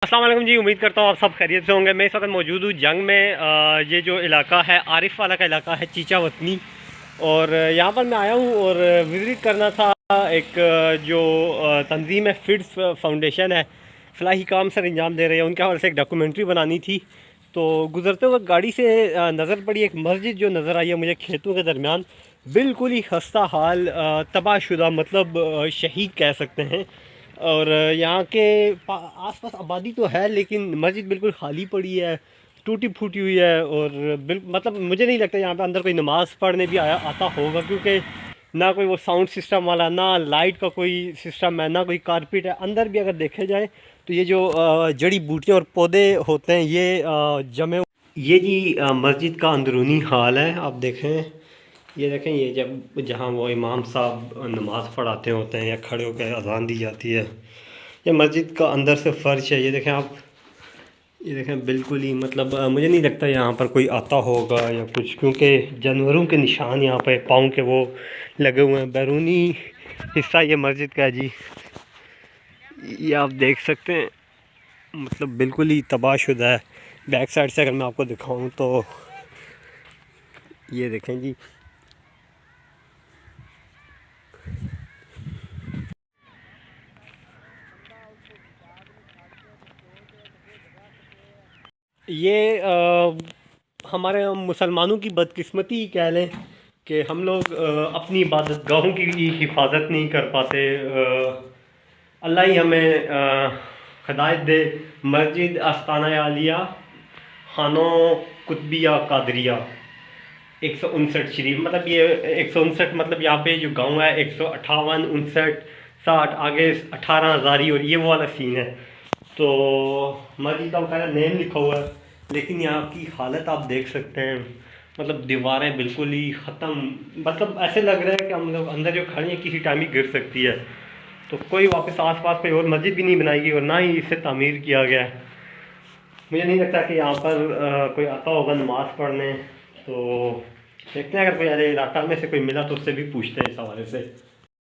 अस्सलाम वालेकुम जी। उम्मीद करता हूँ आप सब खैरियत से होंगे। मैं इस वक्त मौजूद हूँ जंग में। ये जो इलाका है आरिफ वाला का इलाका है, चीचा वतनी। और यहाँ पर मैं आया हूँ और विज़िट करना था एक जो तंजीम है, फिट्स फाउंडेशन है, फलाही काम सर अंजाम दे रहे हैं, उनके हवाले से एक डॉक्यूमेंट्री बनानी थी। तो गुज़रते वक्त गाड़ी से नज़र पड़ी एक मस्जिद जो नज़र आई है मुझे खेतों के दरमियान। बिल्कुल ही खस्ता हाल, तबाहशुदा, मतलब शहीद कह सकते हैं। और यहाँ के आसपास आबादी तो है लेकिन मस्जिद बिल्कुल खाली पड़ी है, टूटी फूटी हुई है। और मतलब मुझे नहीं लगता यहाँ पे अंदर कोई नमाज़ पढ़ने भी आया आता होगा, क्योंकि ना कोई वो साउंड सिस्टम वाला, ना लाइट का कोई सिस्टम है, ना कोई कारपेट है। अंदर भी अगर देखे जाए तो ये जो जड़ी बूटियाँ और पौधे होते हैं ये जमे। ये जी मस्जिद का अंदरूनी हाल है, आप देखें। ये देखें, ये जब जहाँ वो इमाम साहब नमाज़ पढ़ाते होते हैं या खड़े होकर अजान दी जाती है, ये मस्जिद का अंदर से फ़र्श है। ये देखें आप, ये देखें बिल्कुल ही, मतलब मुझे नहीं लगता यहाँ पर कोई आता होगा या कुछ, क्योंकि जानवरों के निशान यहाँ पे पाँव के वो लगे हुए हैं। बैरूनी हिस्सा ये मस्जिद का है जी, ये आप देख सकते हैं। मतलब बिल्कुल ही तबाहशुदा है। बैक साइड से अगर मैं आपको दिखाऊं तो ये देखें जी। ये हमारे मुसलमानों की बदकिस्मती कह लें कि हम लोग अपनी इबादत गाहों की हिफाजत नहीं कर पाते। अल्लाह ही हमें हिदायत दे। मस्जिद आस्ताना आलिया खानो कुतबिया कादरिया 159 शरीफ, मतलब ये 159, मतलब यहाँ पे जो गांव है 158, 59, 60, आगे 18 हज़ारी, और ये वो वाला सीन है। तो मस्जिद का बकायदा नेम लिखा हुआ है, लेकिन यहाँ की हालत आप देख सकते हैं। मतलब दीवारें बिल्कुल ही ख़त्म, मतलब ऐसे लग रहा है कि हम लोग अंदर जो खड़े हैं किसी टाइम ही गिर सकती है। तो कोई वापस आसपास कोई और मस्जिद भी नहीं बनाएगी और ना ही इसे तामीर किया गया है। मुझे नहीं लगता कि यहाँ पर कोई आता होगा नमाज़ पढ़ने। तो देखते हैं, अगर कोई अरे इलाका में से कोई मिला तो उससे भी पूछते हैं इस हवाले से।